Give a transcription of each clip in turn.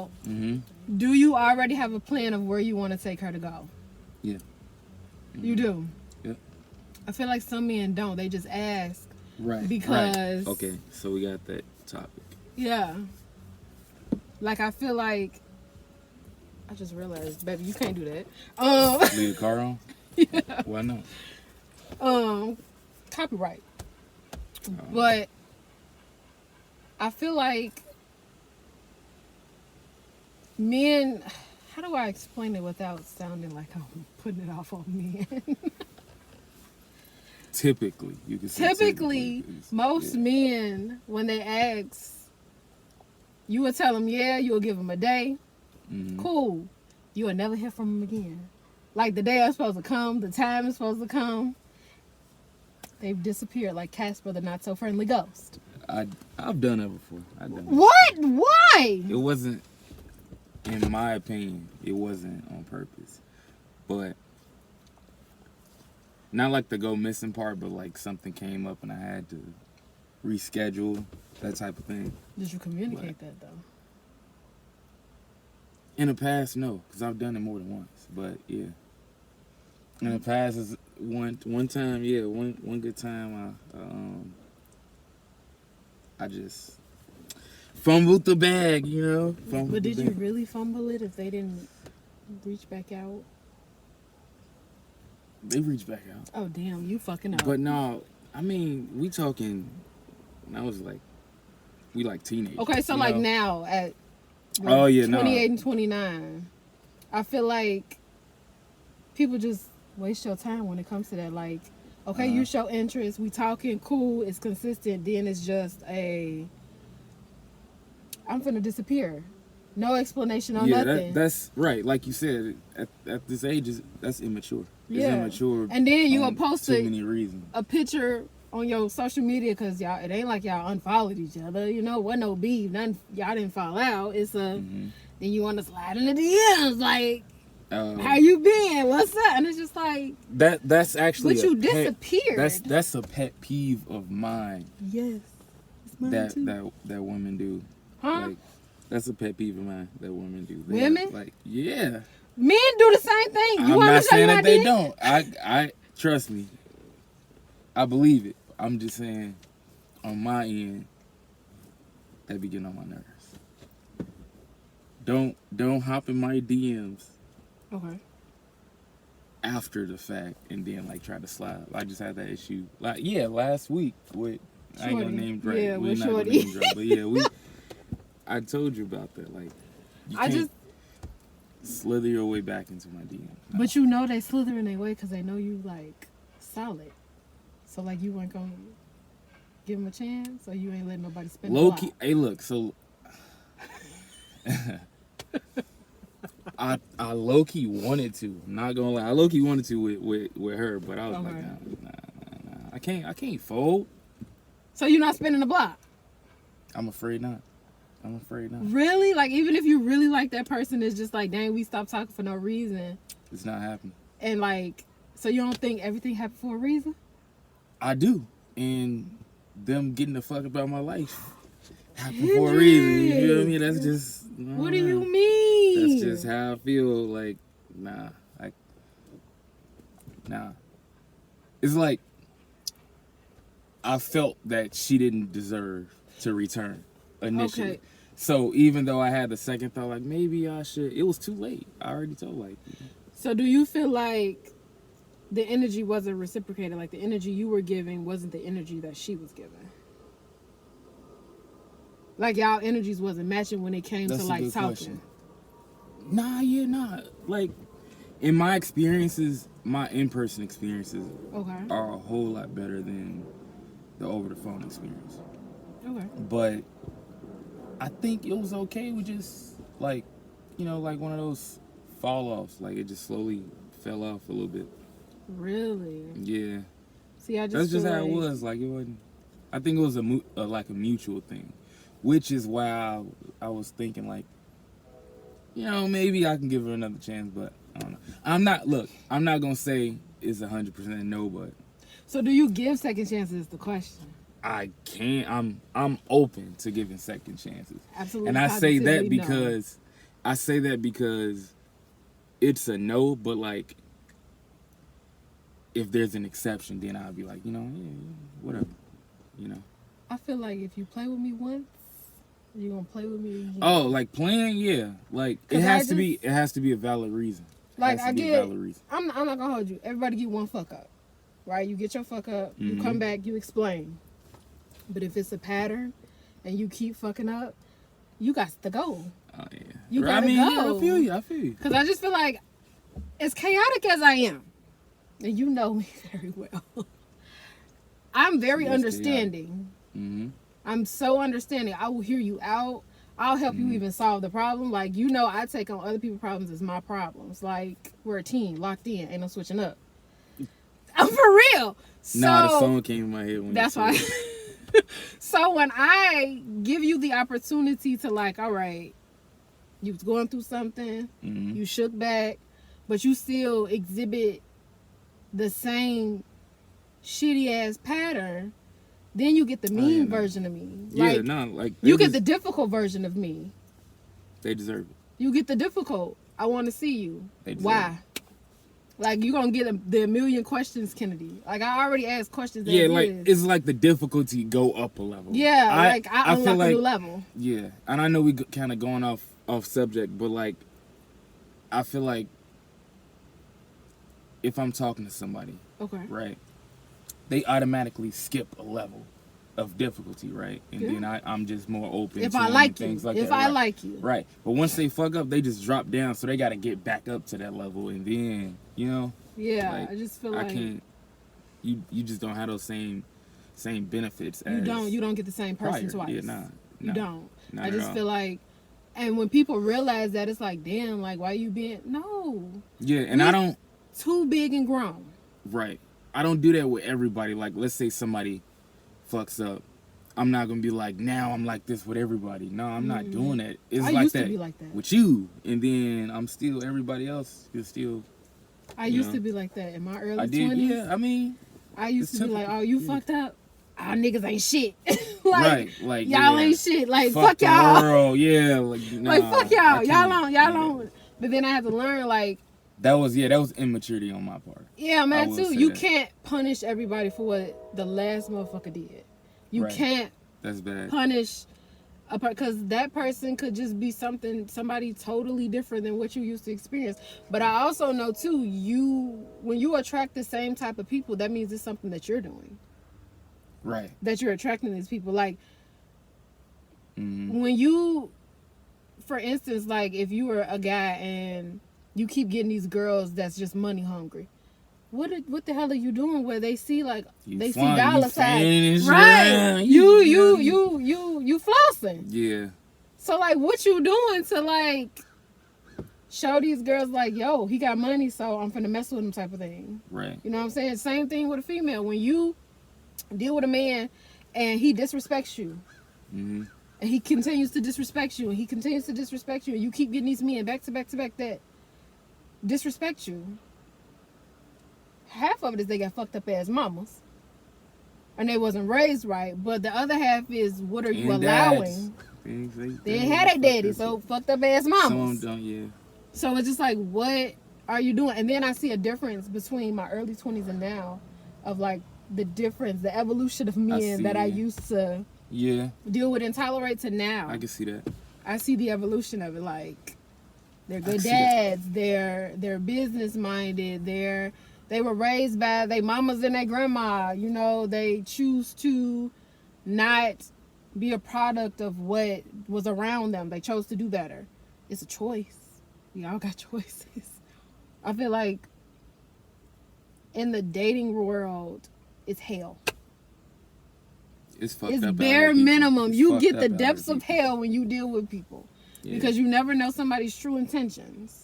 out, do you already have a plan of where you want to take her to go? Yeah. You do? Yep. I feel like some men don't. They just ask. Right. Because... Right. Okay, so we got that topic. Yeah. Like, I feel like... I just realized, baby, you can't do that. Leave the car on? Yeah. Why not? Copyright. But I feel like men, how do I explain it without sounding like I'm putting it off on men? Typically, you can say Typically, most men, when they ask, you will tell them, yeah, you'll give them a day. Cool. You will never hear from them again. Like the day is supposed to come, the time is supposed to come. They've disappeared like Casper the Not So Friendly Ghost. I've done it before. I've done it. What? Why? It wasn't, in my opinion, it wasn't on purpose. But, not like the go missing part, but like something came up and I had to reschedule, that type of thing. Did you communicate that though? In the past, no, because I've done it more than once. But yeah, in the past, is one time, yeah, one good time, I just fumbled the bag, you know. But did you really fumble it if they didn't reach back out? They reached back out. Oh damn, you fucking up. But no, I mean, we talking. I was like, we like teenagers. Okay, so like now at 28 and 29, I feel like people just waste your time when it comes to that. Like, okay, you show interest, we talking, cool, it's consistent, then it's just I'm finna disappear. No explanation, no nothing. That's right. Like you said, at this age, that's immature. It's immature. And then you gonna post too many reasons. A picture on your social media because y'all, it ain't like y'all unfollowed each other, you know, wasn't no beef, nothing, y'all didn't fall out. It's then you want to slide in the DMs like, how you been? What's up? And it's just like that's actually. But you disappeared. That's a pet peeve of mine. Yes, it's mine too. That women do. Huh? Like, that's a pet peeve of mine that women do. Women? Like, yeah. Men do the same thing. I'm not saying that they don't. I trust me. I believe it. I'm just saying, on my end, that be getting on my nerves. Don't hop in my DMs. Okay. After the fact, and then like try to slide. I just had that issue. Like last week with Shorty. I ain't gonna name drop. Yeah, we're with not Shorty. gonna name drop, but yeah, I told you about that. Like, you can't slither your way back into my DM. No. But you know they slither in their way because they know you like solid. So like you weren't gonna give them a chance, or you ain't letting nobody spend low key. Hey, look. So I low key wanted to. I'm not gonna lie. I low key wanted to with her, but I was like, nah. I can't fold. So you're not spinning the block? I'm afraid not. Really? Like, even if you really like that person, it's just like, dang, we stopped talking for no reason. It's not happening. And like, so you don't think everything happened for a reason? I do. And them getting the fuck about my life happened for a reason. You feel me? That's just... What do you mean? That's just how I feel. Like, nah. It's like, I felt that she didn't deserve to return initially. Okay. So even though I had the second thought, like, maybe I should, it was too late. I already told, like... So do you feel like the energy wasn't reciprocated? Like, the energy you were giving wasn't the energy that she was giving? Like, y'all energies wasn't matching when it came to, like, talking? Question. Nah. Like, in my experiences, my in-person experiences are a whole lot better than the over-the-phone experience. Okay. But I think it was okay with just, like, you know, like one of those fall-offs. Like, it just slowly fell off a little bit. Really? Yeah. See, that's just how it was. Like, it wasn't... I think it was like a mutual thing. Which is why I was thinking, like, you know, maybe I can give her another chance, but I don't know. I'm not going to say it's 100% no, but... So do you give second chances is the question? I can't. I'm open to giving second chances. Absolutely. And I say that because I say that because it's a no, but like if there's an exception, then I'll be like, you know, yeah, whatever, you know. I feel like if you play with me once, you're gonna play with me again. Oh, like playing, yeah. Like it has to be a valid reason. Like I'm not gonna hold you. Everybody get one fuck up, right? You get your fuck up, you come back, you explain. But if it's a pattern and you keep fucking up, you got to go. Oh yeah. You gotta go. Yeah, I feel you. Because I just feel like, as chaotic as I am, and you know me very well, I'm very understanding. Mm-hmm. I'm so understanding. I will hear you out. I'll help you even solve the problem. Like, you know, I take on other people's problems as my problems. Like, we're a team, locked in, ain't no switching up. I'm for real. So, the song came in my head when that's why. So when I give you the opportunity to, like, all right, you was going through something, you shook back, but you still exhibit the same shitty ass pattern, then you get the mean version of me. Like, you get the difficult version of me. They deserve it. You get the difficult. I want to see you. Why? Like, you're going to get the million questions, Kennedy. Like, I already asked questions. Yeah, like, it's like the difficulty go up a level. Yeah, I unlock a new level. Yeah, and I know we kind of going off subject, but, like, I feel like if I'm talking to somebody, okay, right, they automatically skip a level of difficulty, right? And then I'm just more open if to I like things you. like if that. I like you. Right. But once they fuck up, they just drop down, so they got to get back up to that level, and then, you know? Yeah, like, I just feel like... I can't... You just don't have those same benefits as... You don't get the same person prior. twice. Yeah, nah. You don't. Not I just feel like... And when people realize that, it's like, damn, like, why you being... No. Yeah, and I don't... Too big and grown. Right. I don't do that with everybody. Like, let's say somebody fucks up. I'm not going to be like, now I'm like this with everybody. No, I'm not doing that. It's I like used that to be like that with you. And then I'm still, everybody else is still... I used to be like that in my early 20s. Yeah, I mean... I used to be like, oh, you fucked up? Our niggas ain't shit. Like, like y'all ain't shit. Like, fuck y'all. World. Yeah, like, nah, like, fuck y'all. Y'all don't. But then I had to learn, like... That was immaturity on my part. Yeah, man, too. You can't punish everybody for what the last motherfucker did. You can't That's bad. punish a because that person could just be somebody totally different than what you used to experience. But I also know too, when you attract the same type of people, that means it's something that you're doing. Right. That you're attracting these people. Like when you, for instance, like if you were a guy and you keep getting these girls that's just money hungry. What the hell are you doing where they see like they see dollar signs, right? You flossing. Yeah. So like, what you doing to like show these girls like, yo, he got money, so I'm finna mess with him type of thing. Right. You know what I'm saying? Same thing with a female. When you deal with a man and he disrespects you, and he continues to disrespect you, and he continues to disrespect you, and you keep getting these men back to back to back that disrespect you. Half of it is they got fucked up ass mamas and they wasn't raised right, but the other half is what are you allowing? They ain't had a daddy, so fucked up ass mamas. Some of them don't, yeah. So it's just like, what are you doing? And then I see a difference between my early 20s and now of like the difference, the evolution of men that I used to deal with and tolerate to now. I can see that. I see the evolution of it. Like, they're good dads, they're business minded, they were raised by their mamas and their grandma. You know, they choose to not be a product of what was around them. They chose to do better. It's a choice. We all got choices. I feel like in the dating world, it's hell. It's fucked up. It's bare minimum. You get the depths of hell when you deal with people. Yeah. Because you never know somebody's true intentions.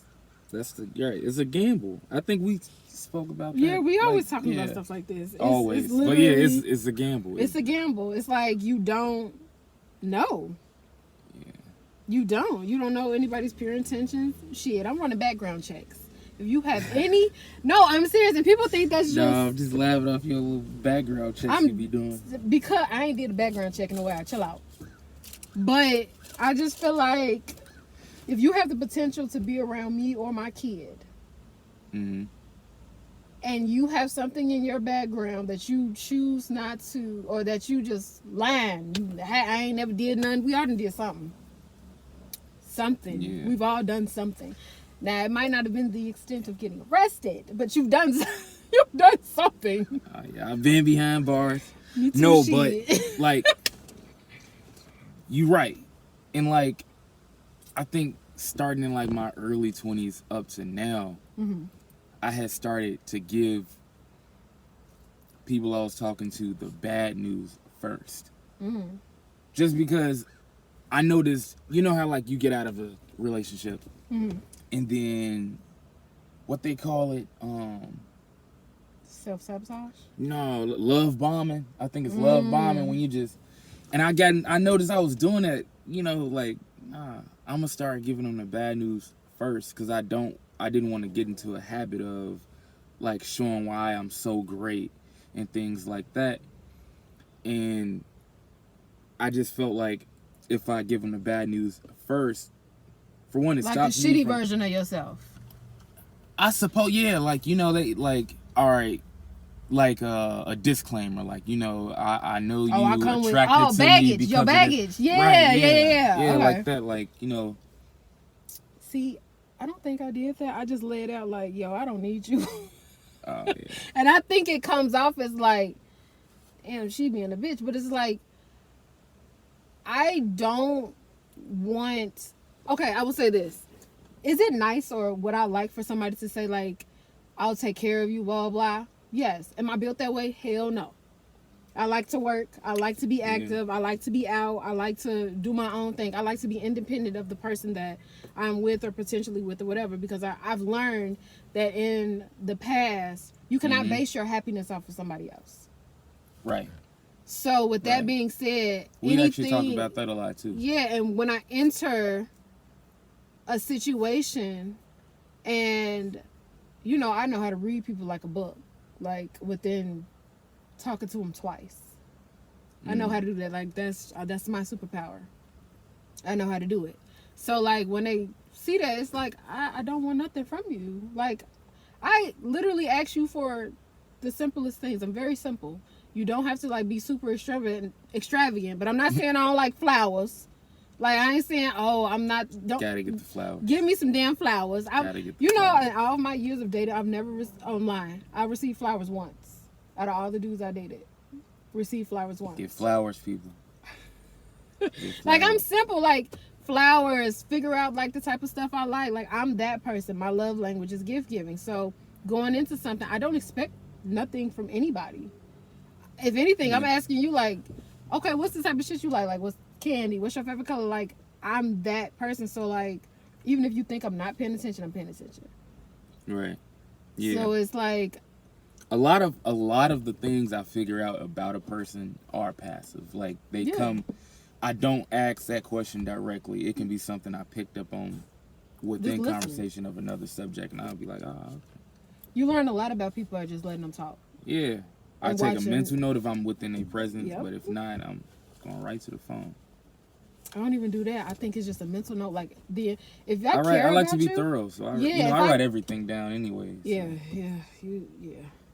It's a gamble. I think we spoke about that. Yeah, we always talking about stuff like this. Always. But yeah, it's a gamble. It's a gamble. It's like you don't know. Yeah. You don't know anybody's pure intentions. Shit, I'm running background checks. If you have any... No, I'm serious. And people think that's just... No, I'm just laughing off your little background checks you be doing. Because I ain't did a background check in a while. Chill out. But I just feel like if you have the potential to be around me or my kid, Mm-hmm. and you have something in your background that you choose not to, or that you just lying, I ain't never did nothing. We all done did something. Yeah. We've all done something. Now it might not have been the extent of getting arrested, but you've done you've done something. Yeah, I've been behind bars. Me too, No, shit. but like, you right, and like, I think starting in like my early 20s up to now, Mm-hmm. I had started to give people I was talking to the bad news first. Mm-hmm. Just because I noticed, you know how like you get out of a relationship Mm-hmm. and then what they call it, Self-sabotage? no, love bombing. I think it's love bombing when you just, and I noticed I was doing that, you know, like, nah, I'm gonna start giving them the bad news first because I didn't want to get into a habit of like showing why I'm so great and things like that. And I just felt like if I give them the bad news first, for one, it Like the stops me shitty from, version of yourself. I suppose, yeah, like, you know, they like, all right, like a disclaimer, like, you know, I know you I come with attracted to baggage, me because your of this. baggage. Yeah, Right, yeah. yeah, Okay. like that, like, you know. See, I don't think I did that. I just laid out like, yo, I don't need you. Yeah. And I think it comes off as like, damn, she being a bitch. But it's like, I don't want. Okay, I will say this. Is it nice or would I like for somebody to say like, I'll take care of you, blah, blah? Yes. Am I built that way? Hell no. I like to work. I like to be active. I like to be out. I like to do my own thing. I like to be independent of the person that I'm with or potentially with or whatever, because I've learned that in the past, you cannot base your happiness off of somebody else. Right. So with that Right. being said, We actually talk anything, about that a lot too. yeah, and when I enter a situation and, you know, I know how to read people like a book, like within talking to them twice. I know how to do that. Like that's my superpower. I know how to do it. So like when they see that, it's like I don't want nothing from you. Like I literally ask you for the simplest things. I'm very simple. You don't have to like be super extravagant. But I'm not saying I don't like flowers. Like I ain't saying, oh, I'm not. Don't Gotta get the flowers. give me some damn flowers. Gotta get the you know, flowers. in all my years of dating, I've never online. I received flowers once. Out of all the dudes I dated, received flowers once. Get flowers, people. Get Like I'm flowers. simple. Like flowers. Figure out like the type of stuff I like. Like I'm that person. My love language is gift giving. So going into something, I don't expect nothing from anybody. If anything, I'm asking you like, okay, what's the type of shit you like? Like what's candy? What's your favorite color? Like I'm that person. So like, even if you think I'm not paying attention, I'm paying attention. Right. Yeah. So it's like, a lot of the things I figure out about a person are passive. Like they come, I don't ask that question directly. It can be something I picked up on within conversation of another subject, and I'll be like, okay. You learn a lot about people by just letting them talk. Yeah. I And take a watching- mental note if I'm within their presence, Yep. but if not, I'm going right to the phone. I don't even do that. I think it's just a mental note. Like if I I care like about to be you, thorough, so I, Yeah, if I I- write everything down anyway. So.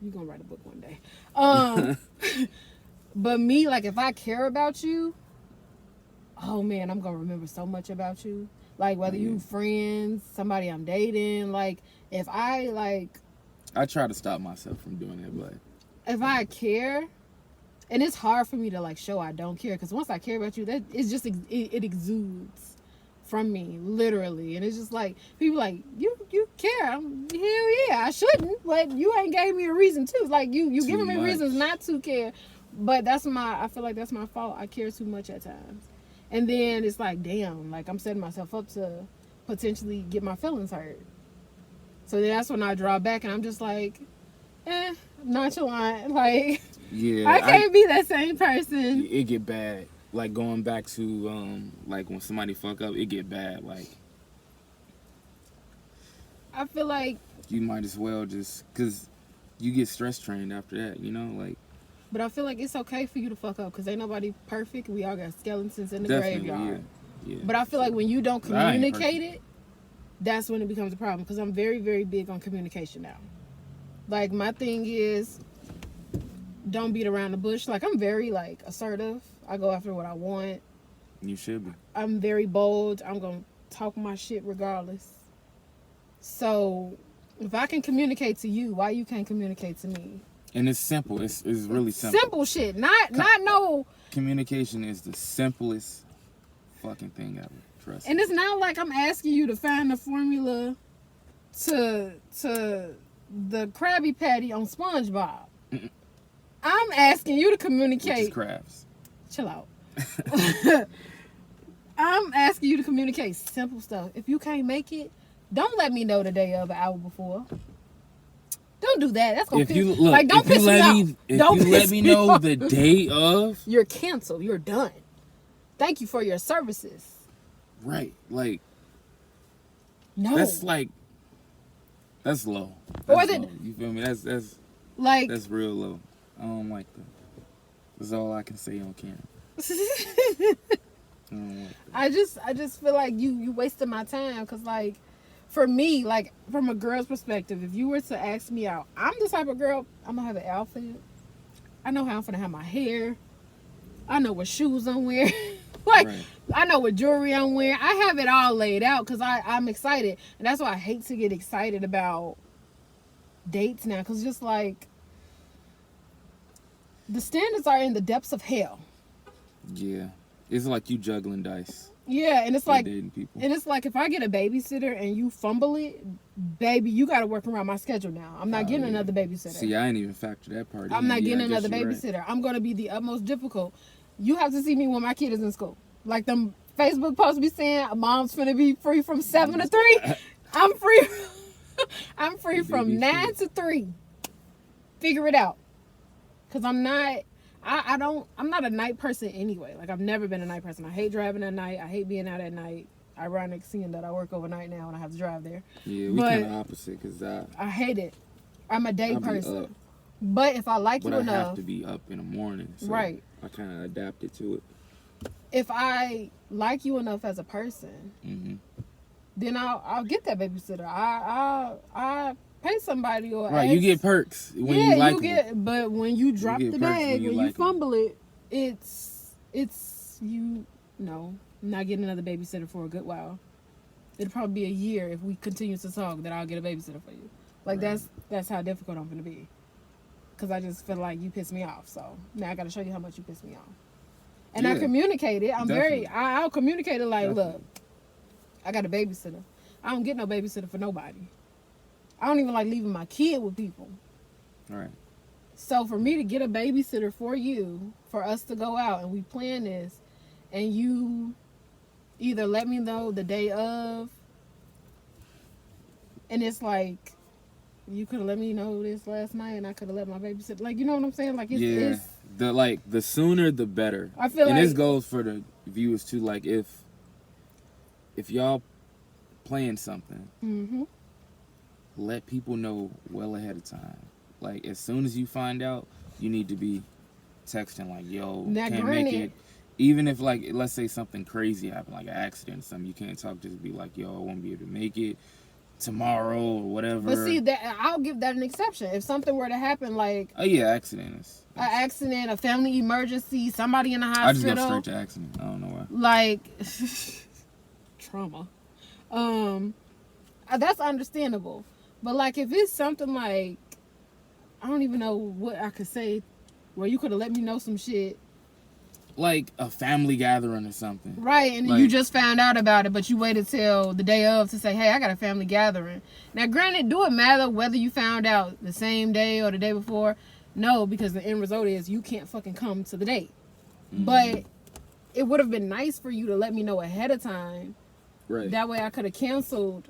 you gonna write a book one day. But me, like if I care about you, oh man, I'm gonna remember so much about you. Like whether you friends, somebody I'm dating, like if I try to stop myself from doing it, but if I care, and it's hard for me to like show I don't care, because once I care about you, that it's just it exudes from me literally, and it's just like people like you care. Hell yeah, I shouldn't, but you ain't gave me a reason to. Like you Too giving me much. reasons not to care, but I feel like that's my fault. I care too much at times, and then it's like damn, like I'm setting myself up to potentially get my feelings hurt. So then that's when I draw back, and I'm just like, nonchalant, like. yeah, I can't be that same person. it get bad. Like going back to like when somebody fuck up, it get bad. Like I feel like, you might as well just, cause you get stress trained after that, you know, like but I feel like it's okay for you to fuck up, because ain't nobody perfect. We all got skeletons in the definitely, graveyard. Yeah. But I feel like when you don't But I ain't communicate it, that's when it becomes a problem. Because I'm very, very big on communication now. Like, my thing is, don't beat around the bush. Like, I'm very, like, assertive. I go after what I want. You should be. I'm very bold. I'm going to talk my shit regardless. So, if I can communicate to you, why you can't communicate to me? And it's simple. It's really simple. Simple shit. Not no. Communication is the simplest fucking thing ever. Trust me. And it's not like I'm asking you to find the formula to the Krabby Patty on SpongeBob. Mm-mm. I'm asking you to Which communicate. is crabs. Chill out. I'm asking you to communicate simple stuff. If you can't make it, don't let me know the day of, an hour before. Don't do that. That's gonna If you look, like, don't if you piss me let off. me, if Don't you let piss me me know off. the day of, You're canceled. You're done. Thank you for your services. right? Like No. that's like that's low. Or That's then- low. You feel me? That's Like, that's real low. I don't like that. That's all I can say on camera. I don't like that. I just feel like you wasted my time, because, like, for me, like, from a girl's perspective, if you were to ask me out, I'm the type of girl, I'm gonna have an outfit. I know how I'm gonna have my hair. I know what shoes I'm wearing. Like, Right. I know what jewelry I'm wearing. I have it all laid out because I'm excited. And that's why I hate to get excited about dates now, because just like, the standards are in the depths of hell. Yeah, it's like you juggling dice. Yeah, and it's with like, dating people. and it's like, if I get a babysitter and you fumble it, baby, you got to work around my schedule now. I'm not getting yeah. another babysitter. See, I ain't even factor that part. I'm in. not Yeah, getting I guess another you're right. babysitter. I'm going to be the utmost difficult. You have to see me when my kid is in school. Like, them Facebook posts be saying, mom's finna be free from 7 to 3. I'm free. I'm free from 9 to 3. Figure it out. Because I'm not a night person anyway. Like, I've never been a night person. I hate driving at night. I hate being out at night. Ironic seeing that I work overnight now and I have to drive there. Yeah, we But- kind of opposite because I hate it. I'm a day I be person. up, But if I like but you I enough, have to be up in the morning. So Right. I kind of adapted to it. if I like you enough as a person, Hmm. then I'll get that babysitter. I pay somebody or Right, you ask- get perks when yeah, you like you get. But when you drop get the perks bag, when you when like you 'em. fumble it, it's you. No, I'm not getting another babysitter for a good while. It'll probably be a year if we continue to talk that I'll get a babysitter for you. Like, Right. that's how difficult I'm gonna be. Cause I just feel like you piss me off. So now I gotta show you how much you piss me off. And I Yeah, communicate it. definitely. I'll communicate it like, Definitely. look, I got a babysitter. I don't get no babysitter for nobody. I don't even like leaving my kid with people. All right. So for me to get a babysitter for you, for us to go out and we plan this, and you either let me know the day of, and it's like, you could have let me know this last night and I could have let my babysitter, like, you know what I'm saying? Like, it's the sooner the better. I feel and like this goes for the viewers too. Like if y'all playing something, hmm let people know well ahead of time. Like as soon as you find out, you need to be texting like, "Yo, Now, can't granted- make it." Even if like let's say something crazy happened, like an accident or something, you can't talk. Just be like, "Yo, I won't be able to make it tomorrow or whatever." But see, that I'll give that an exception. If something were to happen, like oh yeah, accident is. an accident, a family emergency, somebody in the I just go hospital, straight to accident. I don't know why. like trauma. That's understandable. But like, if it's something like, I don't even know what I could say, where you could have let me know some shit, Like a family gathering or something. right? And Like- you just found out about it, but you waited till the day of to say, "Hey, I got a family gathering." Now, granted, do it matter whether you found out the same day or the day before? No, because the end result is you can't fucking come to the date. Mhm. But it would have been nice for you to let me know ahead of time. Right. That way I could have canceled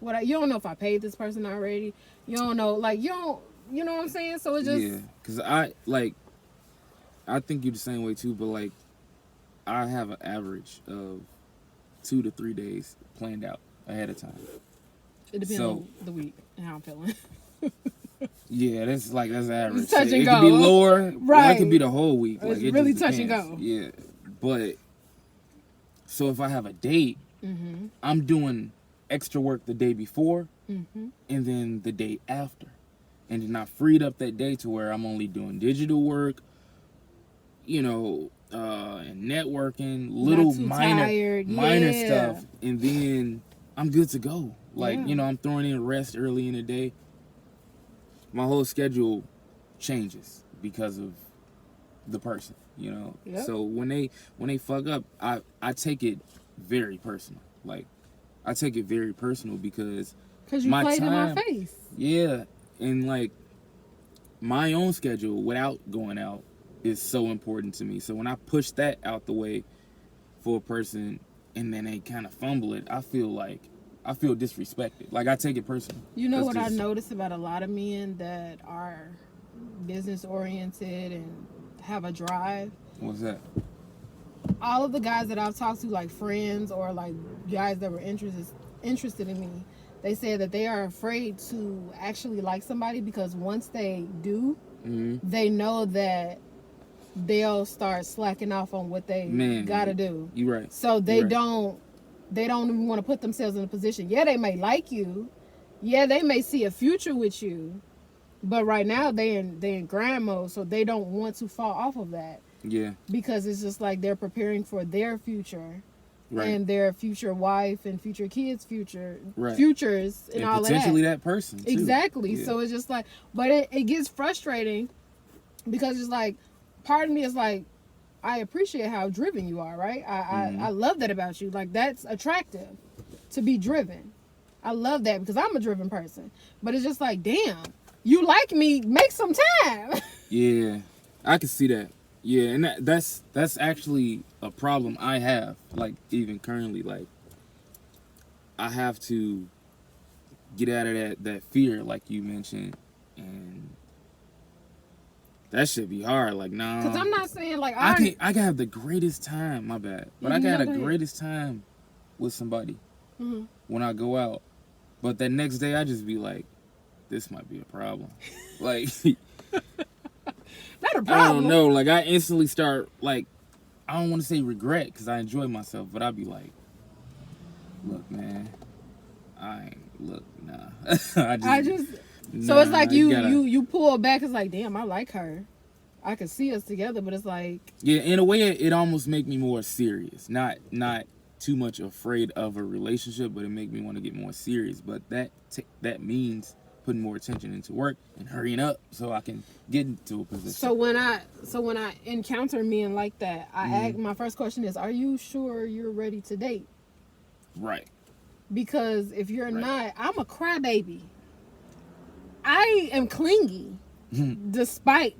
you don't know if I paid this person already. You don't know, like, you know what I'm saying? So it's just, Yeah, because I think you're the same way too, but like I have an average of 2 to 3 days planned out ahead of time. it depends so- on the week and how I'm feeling. Yeah, that's average. It's touch and it go. could be lower, or it Right. could be the whole week. It's Like, it really just touch and depends. go. Yeah, but So if I have a date, I'm doing extra work the day before and then the day after. And then I freed up that day to where I'm only doing digital work, you know, and networking, little minor stuff. And then I'm good to go. Like, you know, I'm throwing in rest early in the day. My whole schedule changes because of the person, you know. Yep. So when they fuck up, I take it very personal. Like, I take it very personal because you played in my face. Yeah, and like my own schedule without going out is so important to me. So when I push that out the way for a person and then they kind of fumble it, I feel disrespected. Like, I take it personal. You know what I noticed about a lot of men that are business oriented and have a drive? What's that? All of the guys that I've talked to, like friends or like guys that were interested in me, they said that they are afraid to actually like somebody because once they do, they know that they'll start slacking off on what they gotta do. You're right. So they don't even want to put themselves in a position. Yeah, they may like you. Yeah, they may see a future with you. But right now they in grind mode, so they don't want to fall off of that. Yeah. Because it's just like they're preparing for their future. Right. And their future wife and future kids' futures and all of that. Potentially that person, too. Exactly. Yeah. So it's just like, but it gets frustrating because it's like, part of me is like, I appreciate how driven you are, right? I love that about you. Like, that's attractive to be driven. I love that because I'm a driven person. But it's just like, damn, you like me, make some time. Yeah, I can see that. Yeah, and that's actually a problem I have, like, even currently. Like, I have to get out of that fear, like you mentioned, and that should be hard. Like, nah. Because I'm not saying, like, I can have the greatest time, my bad, but I can have the greatest time with somebody when I go out. But that next day, I just be like, this might be a problem. Like... Not a problem. I don't know. Like, I instantly start, like, I don't want to say regret because I enjoy myself, but I'd be like, look, man, nah. So it's like you pull back. It's like, damn, I like her. I can see us together, but it's like... Yeah, in a way, it almost make me more serious. Not too much afraid of a relationship, but it make me want to get more serious. But that means putting more attention into work and hurrying up so I can get into a position. So when I encounter men like that, my first question is, are you sure you're ready to date? Right. Because if you're not, I'm a crybaby. I am clingy, despite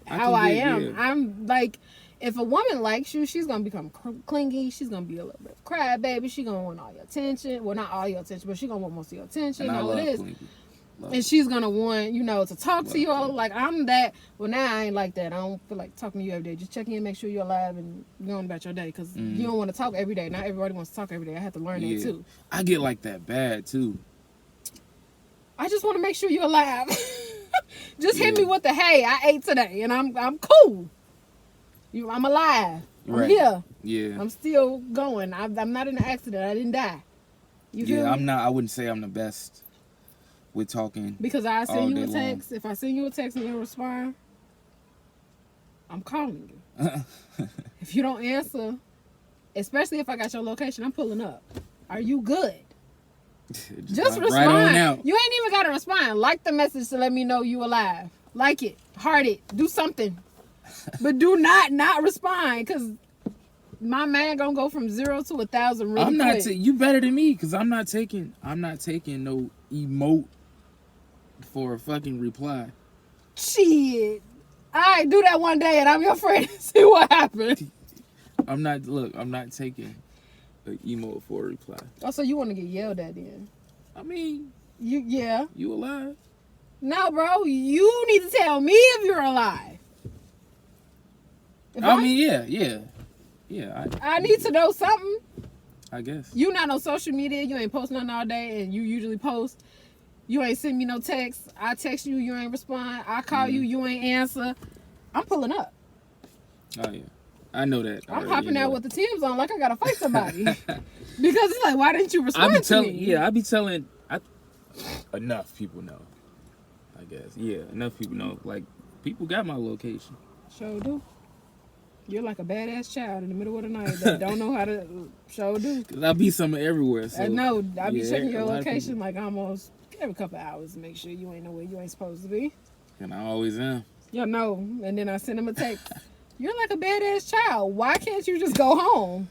how I am. Yeah. I'm like, if a woman likes you, she's gonna become clingy. She's gonna be a little bit crybaby. She's gonna want all your attention. Well, not all your attention, but she's gonna want most of your attention. And all it is. And she's gonna want, to talk to you all. Like, I'm that. Well, now I ain't like that. I don't feel like talking to you every day. Just check in, make sure you're alive, and going about your day. Because you don't want to talk every day. Not everybody wants to talk every day. I have to learn that too. I get like that bad too. I just want to make sure you're alive. Just hit me with the, hey, I ate today, and I'm cool. I'm alive. I'm here. Yeah. I'm still going. I'm not in an accident. I didn't die. You feel me? I'm not. I wouldn't say I'm the best with talking. Because I send you a text. Long. If I send you a text and you don't respond, I'm calling you. If you don't answer, especially if I got your location, I'm pulling up. Are you good? Just respond. Right on out. You ain't even got to respond. Like the message to let me know you alive. Like it. Heart it. Do something. But do not respond, because my man gonna go from 0 to 1,000 really quick. You better than me, because I'm not taking no emote for a fucking reply. Shit. Alright, do that one day and I'm your friend and see what happens. I'm not taking an emote for a reply. Oh, so you want to get yelled at then? I mean, you alive? No, bro. You need to tell me if you're alive. Yeah. I need to know something. I guess. You not on social media. You ain't post nothing all day, and you usually post. You ain't send me no text. I text you, you ain't respond. I call you, you ain't answer. I'm pulling up. Oh, yeah. I know that. I'm hopping out with the Tim's on like I gotta fight somebody. Because it's like, why didn't you respond to me? Yeah, I be telling. Enough people know. I guess. Yeah, enough people know. Like, people got my location. Sure do. You're like a badass child in the middle of the night that don't know how to sure do. Cause I be somewhere everywhere. So, I know. I be checking your location like almost every couple of hours to make sure you ain't nowhere you ain't supposed to be. And I always am. You know. And then I send him a text. You're like a badass child. Why can't you just go home?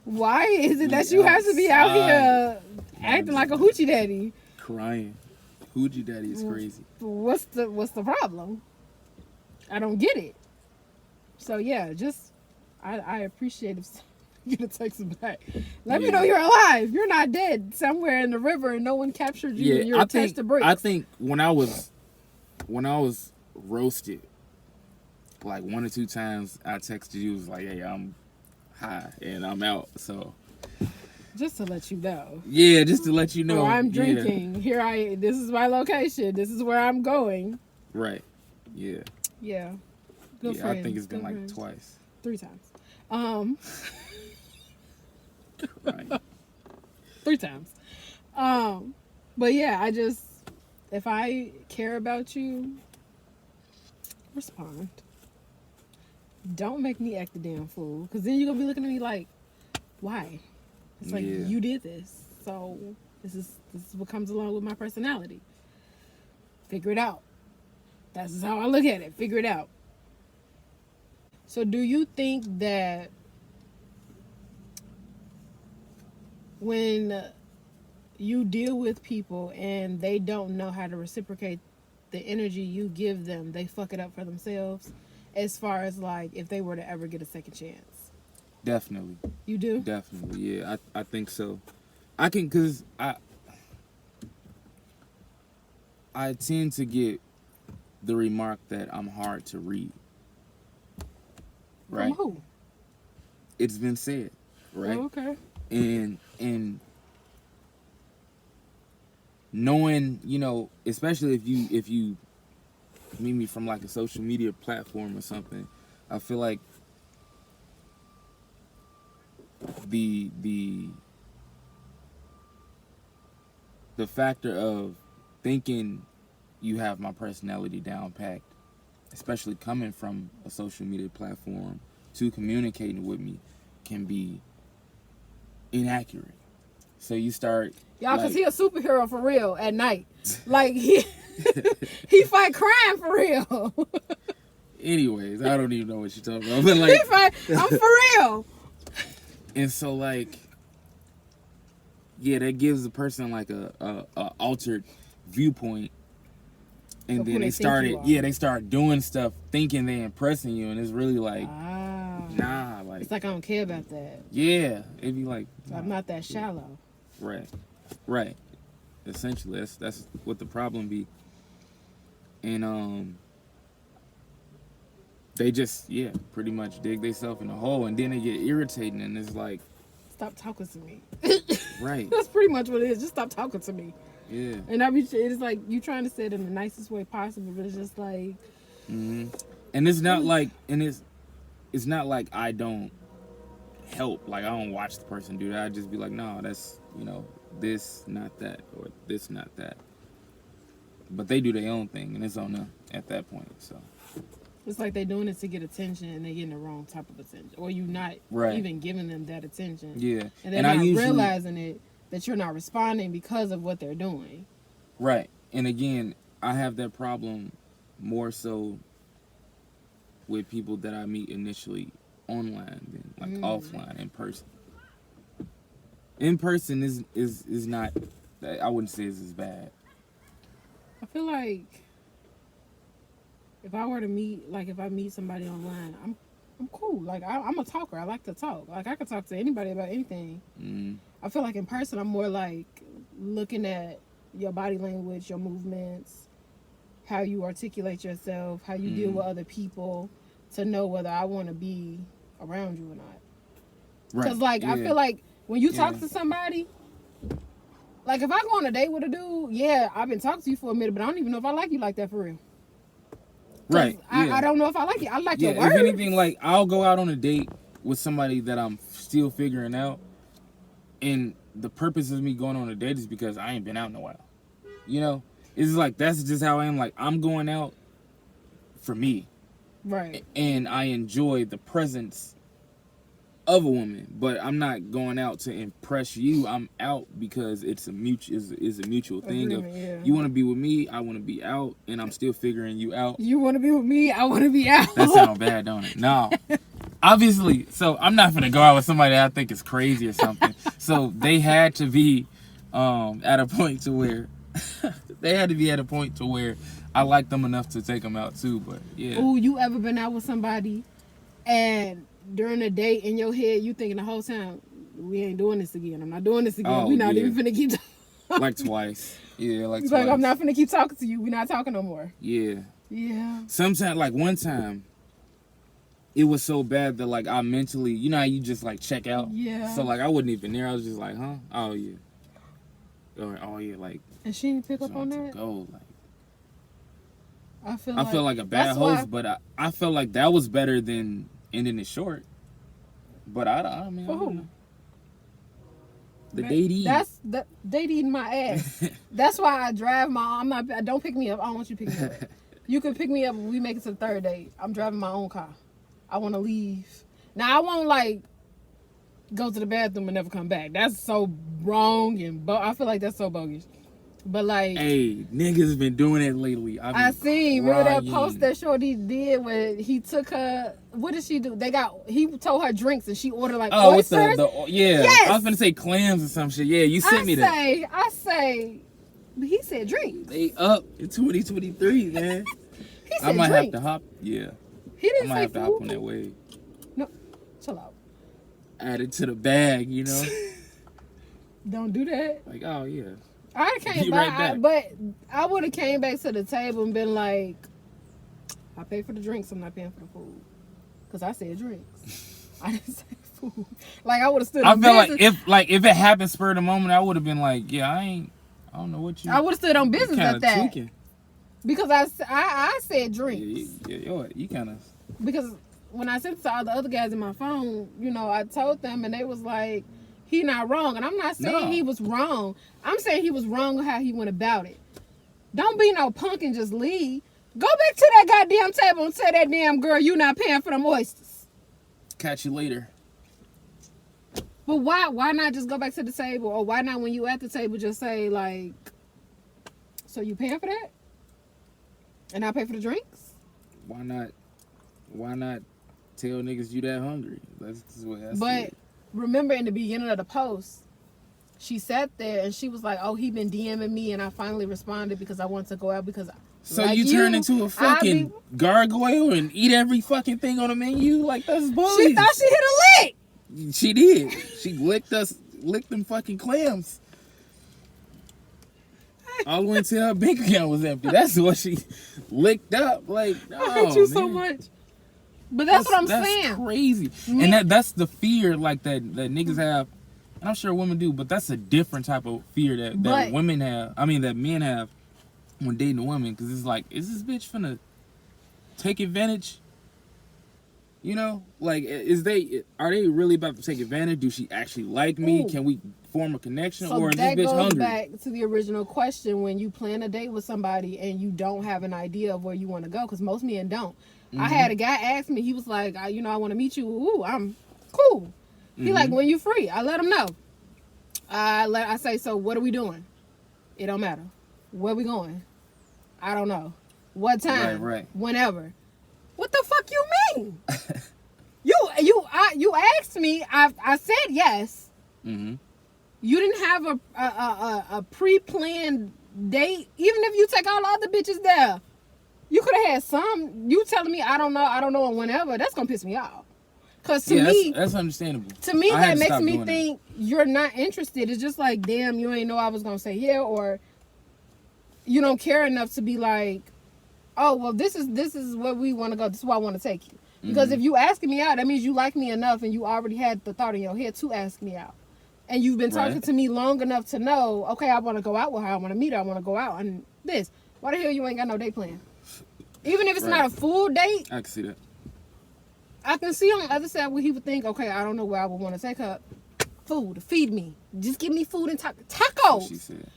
Why is it that you have to be out here acting like a hoochie daddy? Crying. Hoochie daddy is crazy. What's the problem? I don't get it. So yeah, just I appreciate if you gonna text him back. Let me know you're alive. You're not dead somewhere in the river and no one captured you and you're attached to bricks. I think when I was roasted, like 1 or 2 times, I texted you, was like, hey, I'm high and I'm out. So just to let you know. Yeah, just to let you know. Or I'm drinking. Yeah. This is my location. This is where I'm going. Right. Yeah. Yeah. Good friends. I think it's been like twice. 3 times. Right. 3 times. But yeah, if I care about you, respond. Don't make me act the damn fool, because then you're gonna be looking at me like, why? It's like, you did this, so this is what comes along with my personality. Figure it out. That's how I look at it. Figure it out. So do you think that when you deal with people and they don't know how to reciprocate the energy you give them, they fuck it up for themselves, as far as like if they were to ever get a second chance? Definitely. You do? Definitely, yeah. I think so. I can, because I tend to get the remark that I'm hard to read. Right? From who? It's been said, right? Oh, okay. And knowing, especially if you meet me from like a social media platform or something, I feel like the factor of thinking you have my personality down packed, especially coming from a social media platform to communicating with me, can be inaccurate. So you start, y'all, because he a superhero for real at night. Like, he fight crime for real. Anyways, I don't even know what you're talking about. But like, I'm for real. And so, like, yeah, that gives the person like a altered viewpoint. And then they start doing stuff thinking they're impressing you, and it's really like, nah, like, it's like I don't care about that. Yeah, it'd be like, I'm not that shallow. Right. Essentially, that's what the problem be. And they just pretty much dig themselves in a hole, and then they get irritating, and it's like, stop talking to me. Right. That's pretty much what it is. Just stop talking to me. Yeah. And it's like you trying to say it in the nicest way possible, but it's just like. Mm-hmm. And it's not like, it's not like I don't help. Like, I don't watch the person do that. I just be like, no, that's this, not that, or this, not that. But they do their own thing, and it's on them at that point. So. It's like they're doing it to get attention, and they're getting the wrong type of attention, or you not even giving them that attention. Yeah. And they're not realizing it, that you're not responding because of what they're doing. Right. And again, I have that problem more so with people that I meet initially online than like offline, in person. In person is not, I wouldn't say is as bad. I feel like if I were to if I meet somebody online, I'm cool. Like, I'm a talker. I like to talk. Like, I can talk to anybody about anything. Mm. I feel like in person, I'm more like looking at your body language, your movements, how you articulate yourself, how you deal with other people, to know whether I want to be around you or not. Right. Because, like, I feel like when you talk to somebody, like, if I go on a date with a dude, I've been talking to you for a minute, but I don't even know if I like you like that for real. Right. I don't know if I like it. I like Yeah, your words. if anything, like, I'll go out on a date with somebody that I'm still figuring out, and the purpose of me going on a date is because I ain't been out in a while. You know? It's like, that's just how I am. Like, I'm going out for me. Right. And I enjoy the presence of a woman, but I'm not going out to impress you. I'm out because it's a mutual thing of you want to be with me, I want to be out, and I'm still figuring you out. You want to be with me, I want to be out. That sounds bad, don't it? No. Obviously, so I'm not gonna go out with somebody that I think is crazy or something. So they had to be at a point to where I like them enough to take them out too. But yeah. Ooh, you ever been out with somebody and during the date in your head you thinking the whole time, we ain't doing this again. I'm not doing this again. We not even finna keep talking. Like twice. Yeah, like twice. Like, I'm not finna keep talking to you. We not talking no more. Yeah. Yeah. Sometimes, like one time, it was so bad that like I mentally, you know how you just like check out? Yeah. So like I wasn't even there. I was just like, huh? Oh yeah. Or oh yeah, like. And she didn't pick up on that? Go, like. I feel like a bad host, but I felt like that was better than ending it short. But I mean, I don't know. The date eating my ass. That's why I drive don't pick me up. I don't want you to pick me up. You can pick me up when we make it to the third date. I'm driving my own car. I want to leave. Now I won't like go to the bathroom and never come back. That's so wrong and I feel like that's so bogus. But like, hey, niggas been doing it lately. I seen. Remember that post that Shorty did when he took her? What did she do? He told her drinks and she ordered like oysters. Yes. I was gonna say clams or some shit. Yeah, you sent me that. I say, he said drinks. They up in 2023, man. He said I might drinks. have to hop. Yeah. He didn't I might say have to food. hop on that wave. No, chill out. Add it to the bag, you know. Don't do that. Like, oh yeah. I came back, but I would have came back to the table and been like, I paid for the drinks, I'm not paying for the food. Because I said drinks. I didn't say food. Like, I would have stood on business. if it happened spur of the moment, I would have been like, yeah, I don't know what you... I would have stood on business at that. Tweaking. Because I said drinks. Yeah, you kind of... Because when I sent it to all the other guys in my phone, you know, I told them and they was like, he not wrong. And I'm not saying he was wrong. I'm saying he was wrong on how he went about it. Don't be no punk and just leave. Go back to that goddamn table and tell that damn girl you not paying for them oysters. Catch you later. But why not just go back to the table? Or why not when you at the table just say like, so you paying for that? And I pay for the drinks? Why not tell niggas you that hungry? That's it. Remember in the beginning of the post, she sat there and she was like, oh, he been DMing me and I finally responded because I wanted to go out because so like you turn into a fucking gargoyle and eat every fucking thing on the menu? Like, that's bullshit. She thought she hit a lick. She did. She licked them fucking clams. All the way until her bank account was empty. That's what she licked up. Like, I hate you so much. But that's what I'm saying. That's crazy. And that's the fear like that niggas have. And I'm sure women do, but that's a different type of fear that women have. I mean, that men have when dating a woman. Because it's like, is this bitch finna take advantage? You know? Like, are they really about to take advantage? Do she actually like me? Ooh. Can we form a connection? So or is this bitch hungry? That goes back to the original question when you plan a date with somebody and you don't have an idea of where you want to go. Because most men don't. I had a guy ask me, he was like, I want to meet you. Ooh, I'm cool. He like, when you free? I let him know. I say, so what are we doing? It don't matter. Where we going? I don't know. What time? Right. Whenever. What the fuck you mean? You asked me. I said yes. Mm-hmm. You didn't have a pre-planned date. Even if you take all the other bitches there. You could have had some. You telling me I don't know and whenever, that's gonna piss me off. Cause to me, that's understandable. To me, that makes me think you're not interested. It's just like, damn, you ain't know I was gonna say yeah, or you don't care enough to be like, oh well, this is where we want to go. This is where I want to take you. Because if you asking me out, that means you like me enough, and you already had the thought in your head to ask me out, and you've been talking to me long enough to know, okay, I want to go out with her, I want to meet her, I want to go out, and this. Why the hell you ain't got no date plan? Even if it's not a full date, I can see that. I can see on the other side where he would think, okay, I don't know where I would want to take her. Food, feed me. Just give me food and tacos. That's what she said.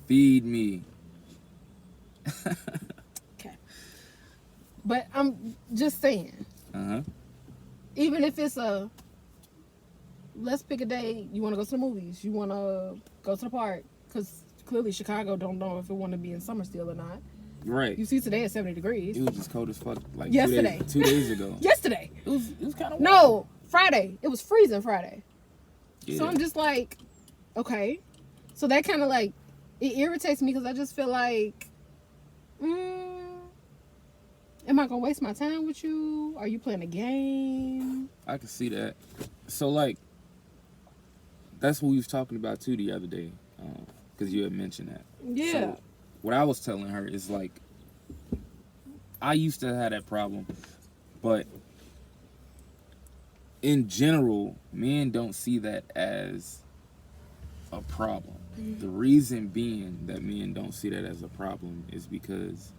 Feed me. Okay. But I'm just saying. Even if it's let's pick a day. You want to go to the movies. You want to go to the park. Because clearly Chicago don't know if it want to be in summer still or not. Right. You see today it's 70 degrees. It was just cold as fuck. Like yesterday. 2 days ago. Yesterday. It was kind of No, Friday. It was freezing Friday. Yeah. So I'm just like, okay. So that kind of like, it irritates me because I just feel like, am I going to waste my time with you? Are you playing a game? I can see that. So, like, that's what we was talking about, too, the other day. Because you had mentioned that. Yeah. So, what I was telling her is, like, I used to have that problem. But, in general, men don't see that as a problem. The reason being that men don't see that as a problem is because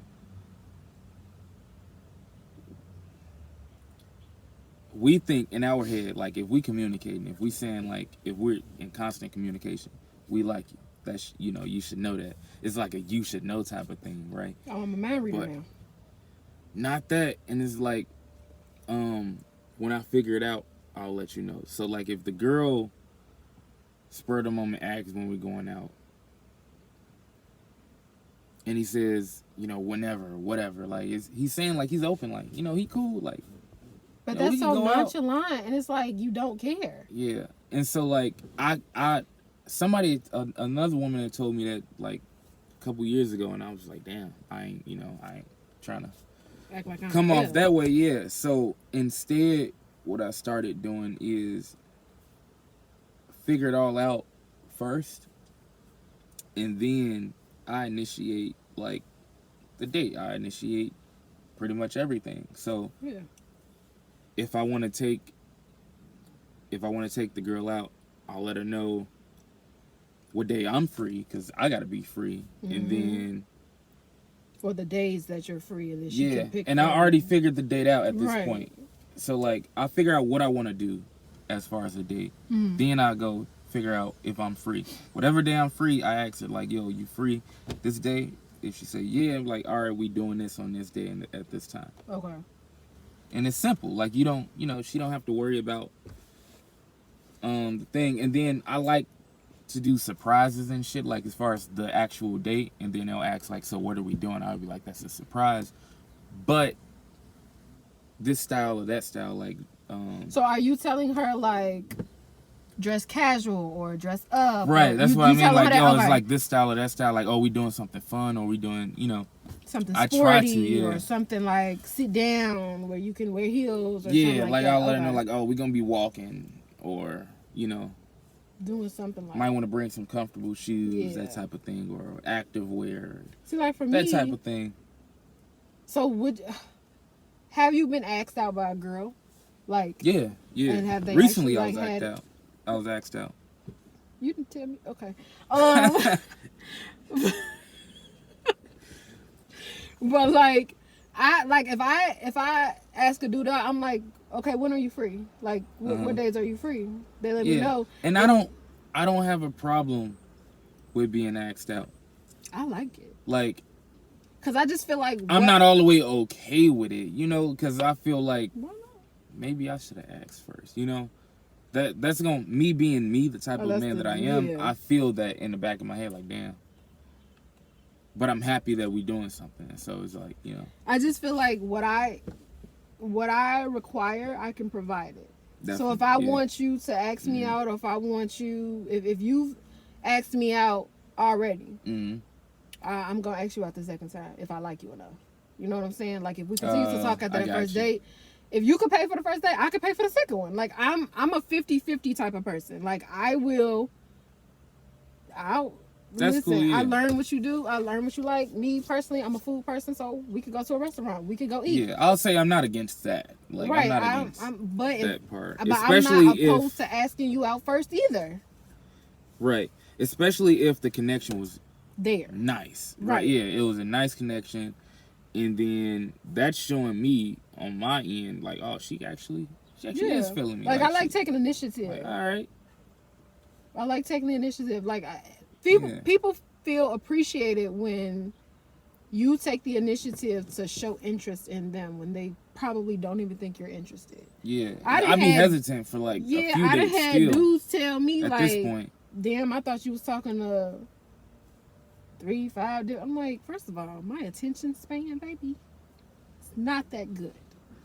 we think in our head, like, if we communicating, if we saying, like, if we're in constant communication, we like you. That's, you know, you should know that. It's like a you should know type of thing, right? Oh, I'm a mind reader But now. not that. And it's like, when I figure it out, I'll let you know. So, like, if the girl spur of the moment asks when we're going out, and he says, you know, whenever, whatever, like, he's saying, like, he's open, like, you know, he cool, like. But You know, that's we can so go out. nonchalant, and it's like you don't care. Yeah. And so, like, another woman had told me that, like, a couple years ago, and I was like, damn, I ain't trying to Act like I'm come off ill. that way, yeah. So instead, what I started doing is figure it all out first, and then I initiate, like, the date. I initiate pretty much everything. So Yeah. if I want to take the girl out, I'll let her know what day I'm free, because I got to be free. And then For the days that you're free, and then she yeah, can pick. and I from- already figured the date out at this Right. point. So, like, I figure out what I want to do as far as the date. Then I go figure out if I'm free. Whatever day I'm free, I ask her, like, yo, you free this day? If she say yeah, I'm like, all right, we doing this on this day and at this time. Okay. And it's simple. Like, she don't have to worry about the thing. And then I like to do surprises and shit, like, as far as the actual date. And then they'll ask, like, so what are we doing? I'll be like, that's a surprise. But this style or that style, like, So are you telling her like dress casual or dress up? right, that's you, what I you mean. telling her Like, that, yo, it's okay, like this style or that style. Like, oh, we doing something fun, or we doing, something I sporty, try to, yeah. or something like sit down where you can wear heels, or yeah, something like like that. I'll let her Okay. know, like, oh, we gonna be walking, or Doing something like might want to bring some comfortable shoes, Yeah. that type of thing, or active wear, See, like for that me, type of thing. So have you been asked out by a girl? Like, Yeah. And have they Recently, I actually, was like, asked had- out. I was asked out. you didn't tell me. Okay. But like, if I ask a dude out, I'm like, okay, when are you free? Like, what days are you free? They let me know. And I don't have a problem with being asked out. I like it. Like, Cause I just feel like I'm not all the way okay with it, because I feel like Why not? maybe I should have asked first, That's gonna, me being me, the type of that's man the- that I am, yeah. I feel that in the back of my head, like, damn. But I'm happy that we doing something, so it's like, I just feel like what I require, I can provide it. So if I definitely, yeah. want you to ask me out, or if I want you, if you've asked me out already, I'm gonna ask you out the second time if I like you enough. You know what I'm saying? Like, if we continue to talk after I that got first you. date, if you could pay for the first date, I could pay for the second one. Like, I'm a 50-50 type of person. Like, I'll That's listen. cool, yeah. I learn what you do. I learn what you like. Me personally, I'm a food person, so we could go to a restaurant. We could go eat. Yeah, I'll say I'm not against that. Like, Right, I'm not against but that part. I'm Especially not opposed if, to asking you out first either. right. Especially if the connection was there. nice. Right. Yeah, it was a nice connection. And then that's showing me on my end, like, oh, she actually is feeling me. Like I like taking initiative. Like, all right. I like taking the initiative. Like people feel appreciated when you take the initiative to show interest in them when they probably don't even think you're interested. Yeah, I'd be hesitant for like a few days. I done had dudes tell me at like, this point, damn, I thought you was talking to 3, 5. I'm like, first of all, my attention span, baby, it's not that good.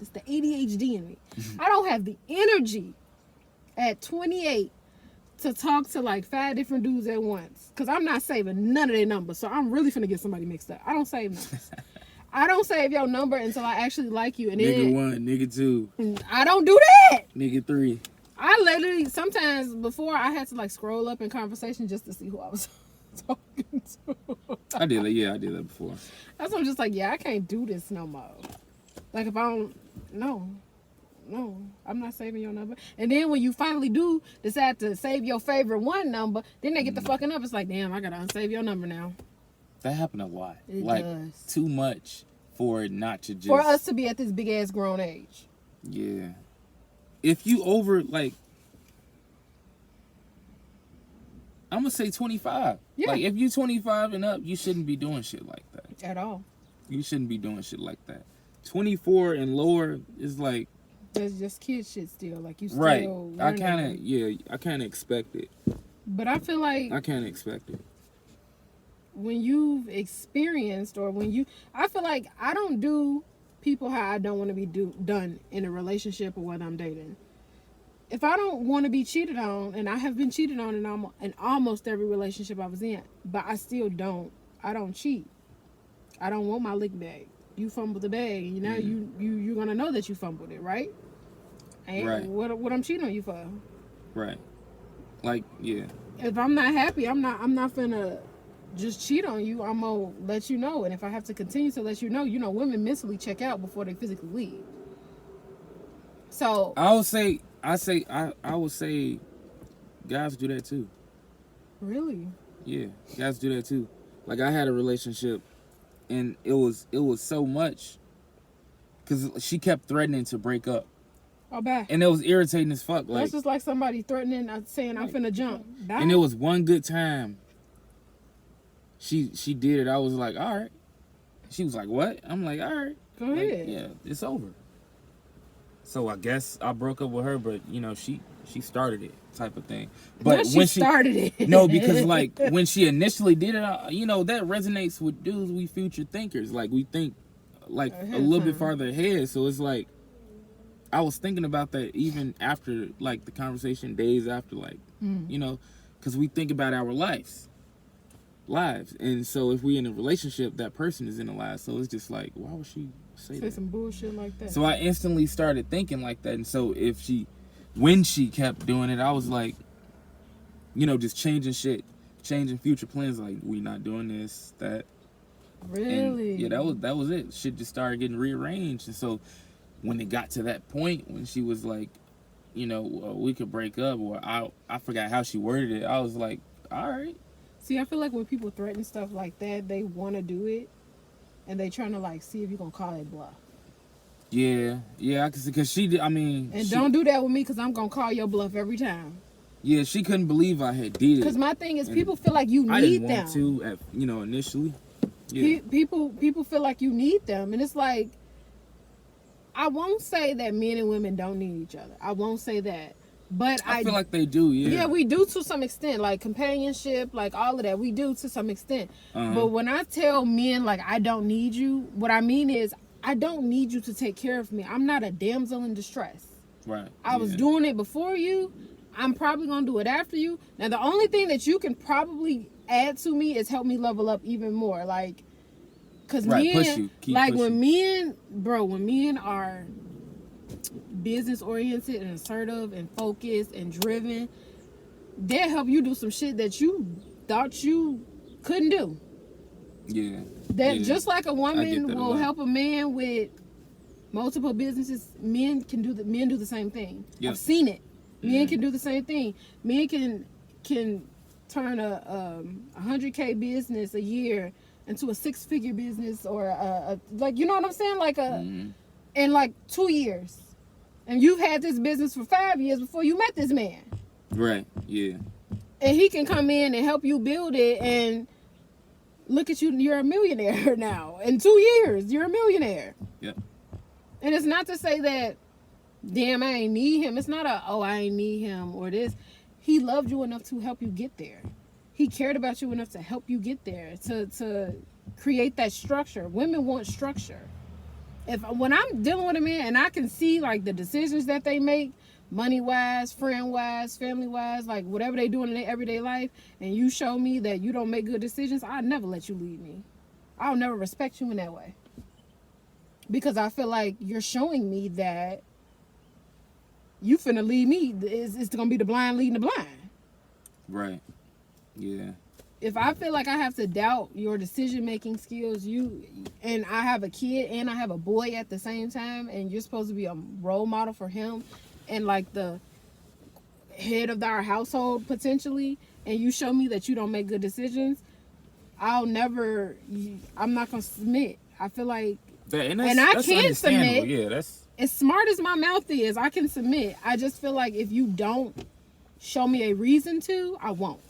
It's the ADHD in me. I don't have the energy at 28 to talk to like 5 different dudes at once. Because I'm not saving none of their numbers. So I'm really finna get somebody mixed up. I don't save numbers. I don't save your number until I actually like you. And nigga then, 1, nigga 2. I don't do that. Nigga 3. I literally, sometimes before I had to like scroll up in conversation just to see who I was talking to. I did that. Yeah, I did that before. That's why I'm just like, yeah, I can't do this no more. Like if I don't, no, I'm not saving your number. And then when you finally do decide to save your favorite one number, then they get the fucking up. It's like, damn, I gotta unsave your number now. That happened a lot. It like does. Too much for it not to just. For us to be at this big ass grown age. Yeah. If you over like, I'm gonna say 25. Yeah. Like if you 25 and up, you shouldn't be doing shit like that. At all. You shouldn't be doing shit like that. 24 and lower is like. That's just kid shit still. Like you still Right. learning. I kind of expect it. But I feel like I can't expect it. when you've experienced or when you, I feel like I don't do people how I don't want to be done in a relationship or whether I'm dating. If I don't want to be cheated on, and I have been cheated on in almost every relationship I was in, but I still don't. I don't cheat. I don't want my lick bag. You fumbled the bag, you know, you're gonna know that you fumbled it, right? And right. What I'm cheating on you for? Right. Like, yeah. If I'm not happy, I'm not finna just cheat on you. I'm gonna let you know, and if I have to continue to let you know, women mentally check out before they physically leave. So I would say guys do that too. Really? Yeah, guys do that too. Like I had a relationship, and it was so much, cause she kept threatening to break up. Oh, bad. And it was irritating as fuck. Like that's just like somebody threatening, saying I'm finna jump. Bye. And it was one good time. She did it. I was like, all right. She was like, what? I'm like, all right. Go ahead. Yeah, it's over. So I guess I broke up with her, but she started it, type of thing. But no, when she started it, no, because like when she initially did it, that resonates with dudes. We future thinkers, like we think like a little bit farther ahead. So it's like I was thinking about that even after like the conversation, days after, like because we think about our lives, and so if we're in a relationship, that person is in a life. So it's just like, why would she say that? some bullshit like that? So I instantly started thinking like that. And so when she kept doing it, I was like, just changing shit, changing future plans. Like, we not doing this, that. Really? And yeah, that was it. Shit just started getting rearranged. And so when it got to that point, when she was like, we could break up, or I forgot how she worded it. I was like, all right. See, I feel like when people threaten stuff like that, they want to do it, and they trying to like see if you're gonna call it bluff. Yeah, because she did. I mean, don't do that with me, because I'm gonna call your bluff every time. Yeah, she couldn't believe I had did it. Because my thing is, people feel like you need them. I didn't want to, initially. Yeah. People feel like you need them, and it's like, I won't say that men and women don't need each other. I won't say that. But I feel like they do, yeah. Yeah, we do to some extent. Like companionship, like all of that, we do to some extent. But when I tell men, like, I don't need you, what I mean is, I don't need you to take care of me. I'm not a damsel in distress. Right. I was doing it before you. I'm probably going to do it after you. Now, the only thing that you can probably add to me is help me level up even more. Like, because men, like when men are business oriented and assertive and focused and driven, they'll help you do some shit that you thought you couldn't do. Yeah. Just like a woman will help a man with multiple businesses, men do the same thing. Yep. I've seen it. Men can do the same thing. Men can turn a 100K business a year into a 6-figure business, or like, you know what I'm saying, like in like 2 years, and you've had this business for 5 years before you met this man, Right. Yeah. and he can come in and help you build it, and look at you, you're a millionaire now. In 2 years, you're a millionaire. Yep. And it's not to say that, damn, I ain't need him. It's not I ain't need him or this. He loved you enough to help you get there. He cared about you enough to help you get there, to create that structure. Women want structure. When I'm dealing with a man and I can see like the decisions that they make, money wise, friend wise, family wise, like whatever they do in their everyday life, and you show me that you don't make good decisions, I'll never let you lead me. I'll never respect you in that way. Because I feel like you're showing me that you finna lead me. It's gonna be the blind leading the blind. Right. Yeah. If I feel like I have to doubt your decision-making skills, and I have a kid and I have a boy at the same time, and you're supposed to be a role model for him and like the head of our household potentially, and you show me that you don't make good decisions, I'm not gonna submit. I feel like, and I can submit. Yeah, that's as smart as my mouth is, I can submit. I just feel like if you don't show me a reason to, I won't.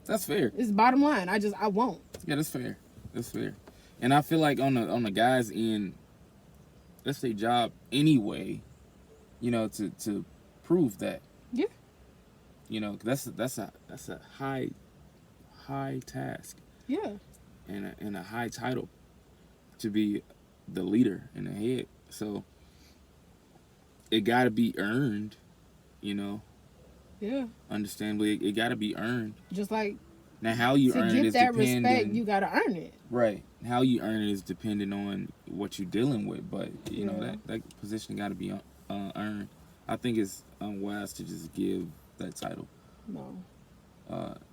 That's fair. It's bottom line. I won't. Yeah, that's fair. That's fair. And I feel like on the guys' end, that's their job anyway, you know, to prove that. Yeah. You know, that's a high task. Yeah. And a high title to be the leader and the head. So it got to be earned, you know. Yeah. Understandably, it got to be earned. Just like now, how you earn it is that dependent. Respect, you got to earn it. Right. How you earn it is dependent on what you're dealing with, but you know that position got to be earned. I think it's unwise to just give that title. No.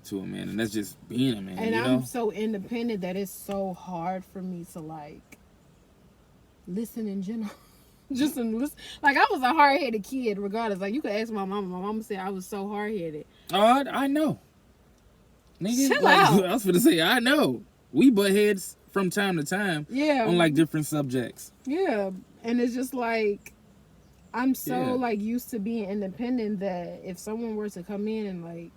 To a man, and that's just being a man. And you I'm know? so independent that it's so hard for me to like listen in general. Just in listen. Like, I was a hard-headed kid, regardless. Like, you could ask my mama. My mama said I was so hard-headed. Oh, I know. Nigga, chill out. I was gonna say, I know. We butt heads from time to time. Yeah. On like different subjects. Yeah, and it's just like I'm so like used to being independent that if someone were to come in and like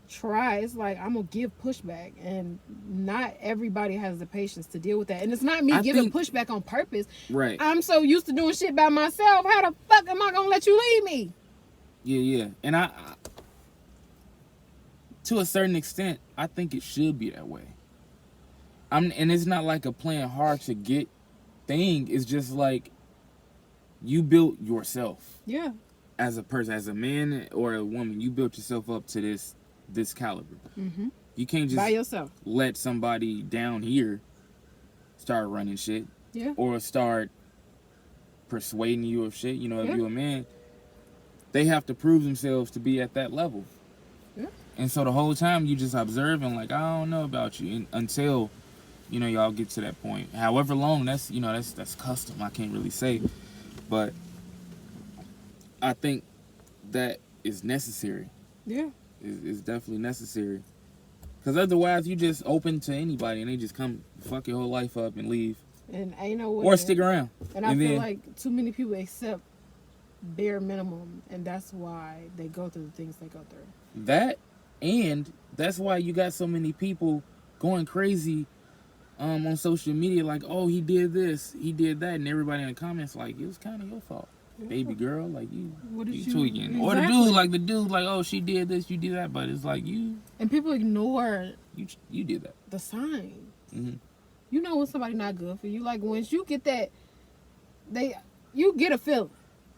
try, it's like I'm gonna give pushback, and not everybody has the patience to deal with that. And it's not me giving pushback on purpose. Right. I'm so used to doing shit by myself. How the fuck am I gonna let you lead me? Yeah. And I to a certain extent, I think it should be that way. And it's not like a playing hard to get thing. It's just like you built yourself. Yeah. As a person, as a man or a woman, you built yourself up to this caliber. Mm-hmm. You can't just by yourself let somebody down here start running shit. Yeah. Or start persuading you of shit. You know, if you're a man, they have to prove themselves to be at that level. Yeah. And so the whole time you just observing, like, I don't know about you, and until, you know, y'all get to that point. However long, that's custom. I can't really say, but I think that is necessary. Yeah. It's definitely necessary. Because otherwise, you just open to anybody, and they just come fuck your whole life up and leave. And ain't no way. Or stick around. And I feel like too many people accept bare minimum, and that's why they go through the things they go through. That, and that's why you got so many people going crazy on social media, like, oh, he did this, he did that, and everybody in the comments like, it was kind of your fault, baby girl, like you tweaking. Exactly. Or the dude, like, oh, she did this, you did that, but it's like you. And people ignore you did that. The signs. Mm-hmm. You know when somebody not good for you. Like, once you get that, you get a feeling.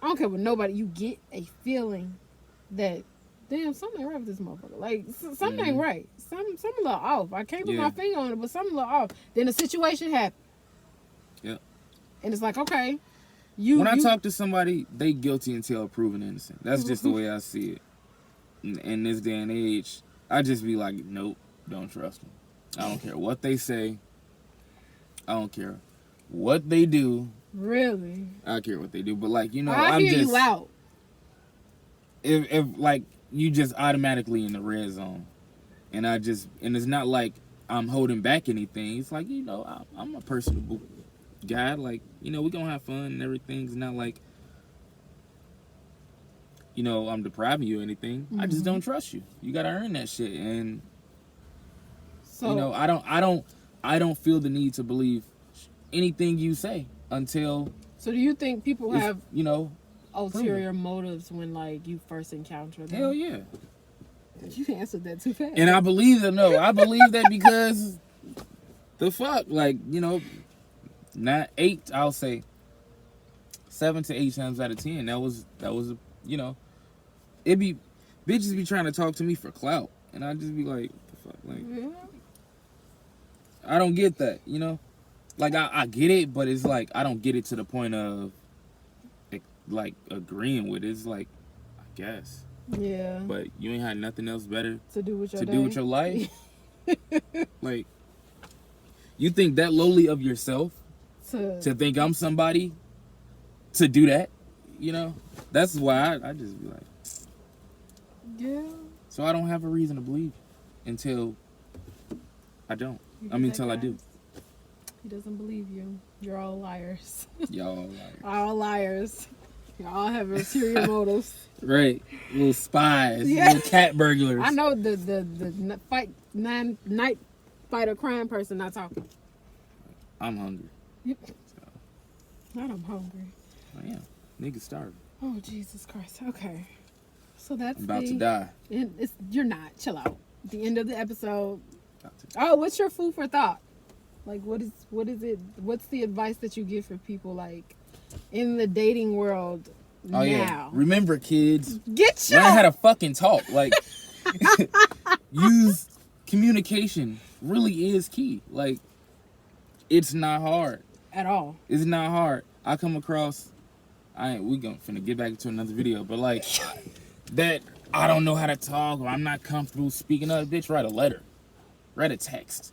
I don't care what nobody. You get a feeling that, damn, something ain't right with this motherfucker. Like, something ain't right. Something a little off. I can't put my finger on it, but something a little off. Then the situation happened. Yep. And it's like, okay, when I talk to somebody, they guilty until proven innocent. That's just the way I see it. In this day and age, I just be like, nope, don't trust them. I don't care what they say. I don't care what they do. Really? I care what they do, but like, you know, I hear you out. if like you just automatically in the red zone, and it's not like I'm holding back anything. It's like, you know, I'm a personable guy. Like, you know, we gonna have fun and everything. It's not like, you know, I'm depriving you of anything. Mm-hmm. I just don't trust you. You gotta earn that shit. And so, you know, I don't feel the need to believe anything you say until. So do you think people have, you know, ulterior motives when like you first encounter them? Hell yeah. You answered that too fast. And I believe that. No, I believe that because the fuck, like, you know, not 8, I'll say 7 to 8 times out of 10. That was you know, it be bitches be trying to talk to me for clout, and I just be like, what the fuck, like, mm-hmm. I don't get that, you know, like I get it, but it's like I don't get it to the point of like agreeing with it. It's like, I guess. Yeah. But you ain't had nothing else better to do with your life. Like, you think that lowly of yourself to think I'm somebody to do that? You know, that's why I just be like, yeah. So I don't have a reason to believe until I don't. Until I do. He doesn't believe you. You're all liars. Y'all all liars. All liars. Y'all have ulterior motives. Right, little spies, little cat burglars. I know the night fighter crime person not talking. I'm hungry. Yep. So. Not I'm hungry. I am. Nigga starving. Oh Jesus Christ. Okay. So that's I'm about to die. You're not. Chill out. At the end of the episode. Oh, what's your food for thought? Like, what is it? What's the advice that you give for people like in the dating world? Oh, yeah. Remember, kids. Learn how to fucking talk. Like, use communication. Really is key. Like, it's not hard. At all. It's not hard. I come across, we finna get back into another video, but like, that I don't know how to talk, or I'm not comfortable speaking up, bitch, write a letter. Write a text.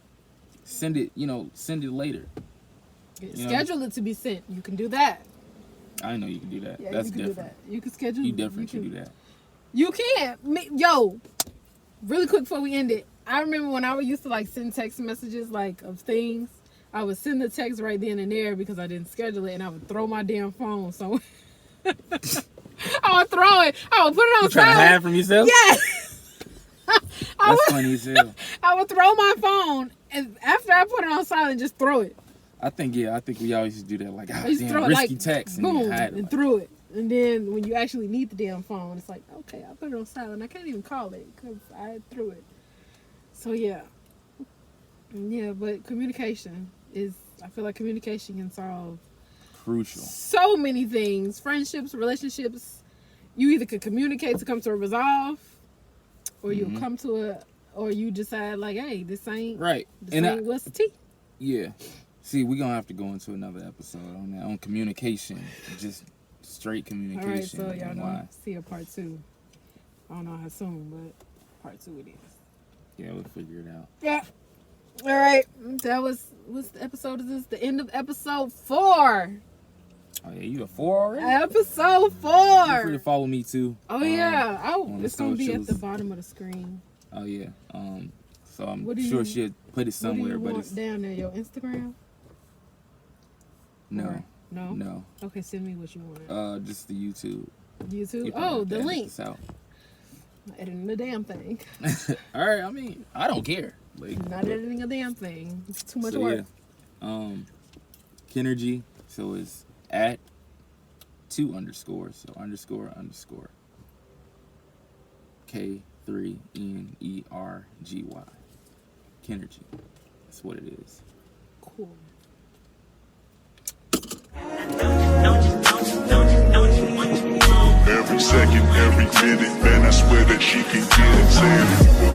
Send it later. Schedule it to be sent. You can do that. I know you can do that. Yeah, that's you can different. do that. You can schedule. You definitely can do that. You can. Yo, really quick before we end it, I remember when I used to like send text messages like of things. I would send the text right then and there because I didn't schedule it, and I would throw my damn phone somewhere. I would throw it. I would put it on silent. Trying to hide from yourself? Yes. That's funny as hell. I would throw my phone, and after I put it on silent, just throw it. I think we always used to do that. Like, damn, risky like, text. And boom, hide it, and threw it. And then when you actually need the damn phone, it's like, okay, I put it on silent. I can't even call it because I threw it. So, yeah. Yeah, but communication I feel like communication can solve crucial so many things. Friendships, relationships. You either could communicate to come to a resolve, or you'll come to or you decide like, hey, this ain't right. What's the tea? Yeah. See, we're gonna have to go into another episode on that, on communication, just straight communication. All right, so y'all gonna see a part 2. I don't know how soon, but part 2 it is. Yeah, we'll figure it out. Yeah. All right, that was what's the episode is this? The end of episode 4. Oh yeah, you a 4 already? Episode 4. Feel free to follow me too. Oh yeah. Oh, it's gonna be at the bottom of the screen. Oh yeah. So I'm sure she'll put it somewhere, but it's down there. Your Instagram? No. Or, no. No. Okay, send me what you want. Just the YouTube. YouTube. Oh, the link. I'm editing the damn thing. All right. I mean, I don't care. Like, not editing a damn thing. It's too much work. Yeah. Kenergy. So it's at 2 underscores. So underscore. K3NERGY. Kenergy. That's what it is. Cool. Every second, every minute, man, I swear that she can get it.